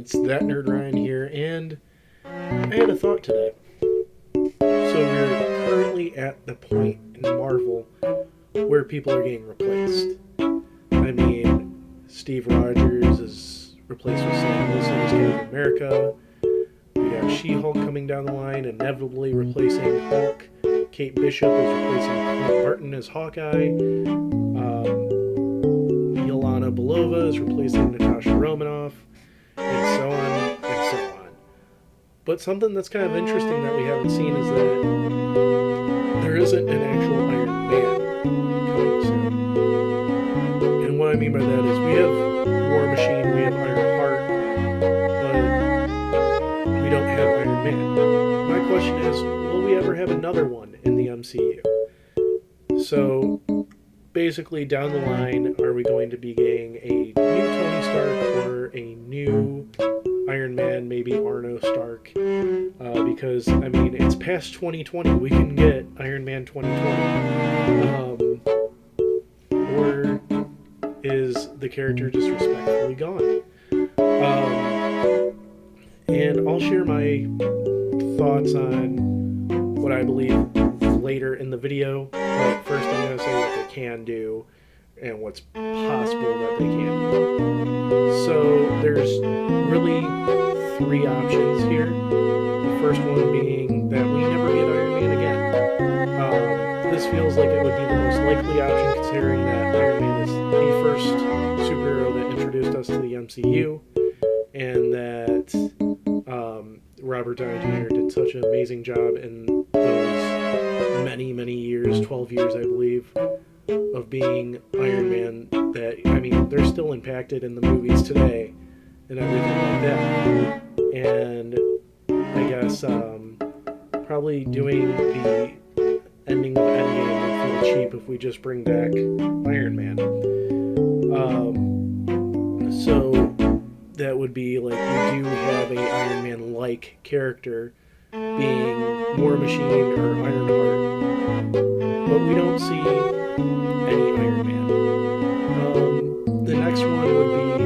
It's That Nerd Ryan here, and I had a thought today. So we're currently at the point in Marvel where people are getting replaced. I mean, Steve Rogers is replaced with Sam Wilson as Captain America. We got She-Hulk coming down the line, inevitably replacing Hulk. Kate Bishop is replacing Clint Barton as Hawkeye. Yelena Belova is replacing Natasha Romanoff, and so on and so on. But something that's kind of interesting that we haven't seen is that there isn't an actual Iron Man coming soon. And what I mean by that is we have War Machine, we have Iron Heart, but we don't have Iron Man. My question is, will we ever have another one in the MCU? So basically, down the line, are we going to be getting a new Tony Stark or a new Iron Man, maybe Arno Stark? Because, I mean, it's past 2020. We can get Iron Man 2020. Or is the character just respectfully gone? And I'll share my thoughts on what I believe later in the video. But first, I'm going to say what they can do and what's possible that they can do. So there's really three options here. The first one being that we never get Iron Man again. This feels like it would be the most likely option, considering that Iron Man is the first superhero that introduced us to the MCU, and that Robert Downey Jr. did such an amazing job in those many years, 12 years I believe, of being Iron Man, that, I mean, they're still impacted in the movies today and everything like that. And I guess probably doing the ending of Endgame would feel cheap if we just bring back Iron Man. So that would be like, we do have a Iron Man-like character being War Machine or Ironheart, but we don't see any Iron Man. The next one would be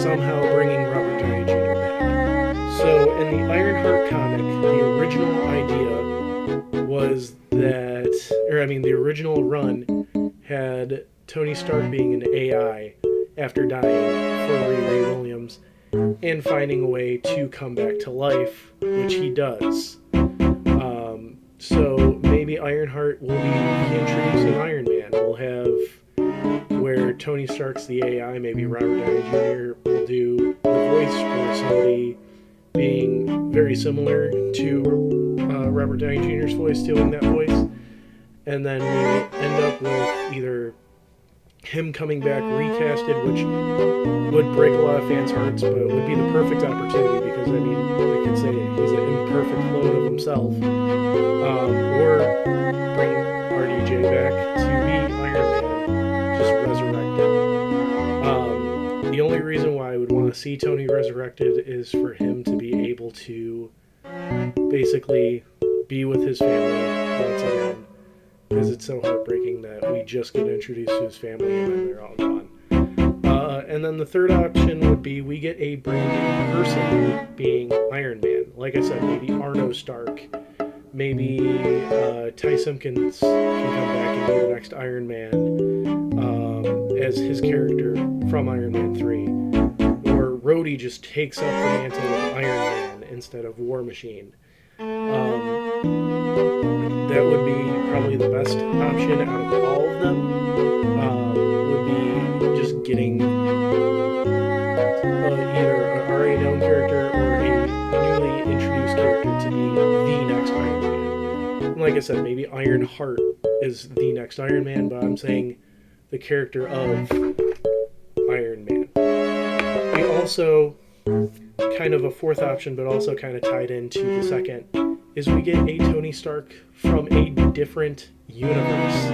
somehow bringing Robert Downey Jr. back. So in the Ironheart comic, the original idea was that, the original run had Tony Stark being an AI after dying for Riri Williams and finding a way to come back to life, which he does. So maybe Ironheart will be introducing Iron Man. We'll have where Tony Stark's the AI, maybe Robert Downey Jr. will do the voice, or somebody being very similar to Robert Downey Jr.'s voice doing that voice. And then we end up with either him coming back recasted, which would break a lot of fans' hearts, but it would be the perfect opportunity because, I mean, they could say he's an imperfect clone of himself. Or bring RDJ back to be Iron Man, just resurrected. The only reason why I would want to see Tony resurrected is for him to be able to basically be with his family once again, because it's so heartbreaking that we just get introduced to his family and then they're all gone. And then the third option would be we get a brand new person being Iron Man. Like I said, maybe Arno Stark. Maybe Ty Simpkins can come back and be the next Iron Man as his character from Iron Man 3. Or Rhodey just takes up the mantle of Iron Man instead of War Machine. That would be probably the best option out of all of them. Would be just getting either an already known character or a newly introduced character to be the next Iron Man. And like I said, maybe Ironheart is the next Iron Man, but I'm saying the character of Iron Man. We also, kind of a fourth option, but also kind of tied into the second, is we get a Tony Stark from a different universe.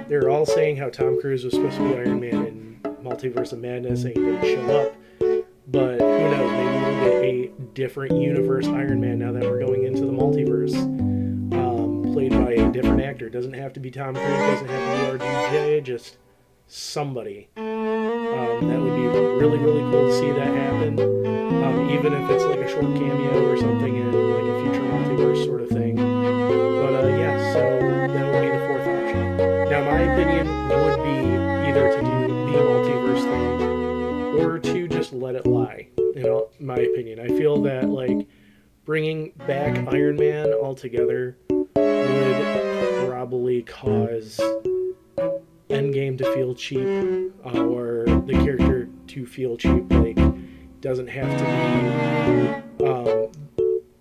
They're all saying how Tom Cruise was supposed to be Iron Man in Multiverse of Madness and he didn't show up. But who knows, maybe we'll get a different universe Iron Man now that we're going into the multiverse. Played by a different actor. Doesn't have to be Tom Cruise, doesn't have to be RDJ, just somebody. That would be really cool to see that happen. even if it's like a short cameo or something in like a future multiverse sort of thing. But yeah, so that would be the fourth option. Now, my opinion would be either to do the multiverse thing or to just let it lie. My opinion, I feel that like bringing back Iron Man altogether would probably cause Endgame to feel cheap, or the character to feel cheap. Like, doesn't have to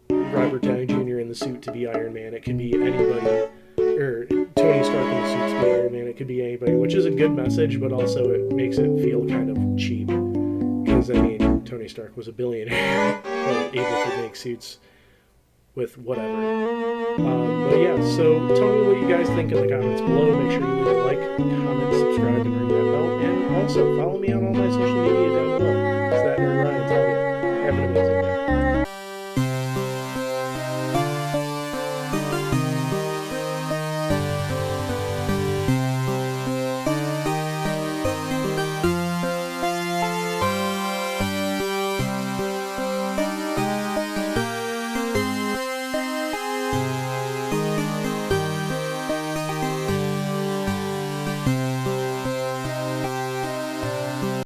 be Robert Downey Jr. in the suit to be Iron Man. It could be anybody, or Tony Stark in the suit to be Iron Man. It could be anybody, which is a good message, but also it makes it feel kind of cheap. Because, I mean, Tony Stark was a billionaire, able to make suits with whatever. But yeah, so tell me what you guys think in the comments below. Make sure you leave a like, comment, subscribe, and ring that bell. And also, follow me on all my social media down below.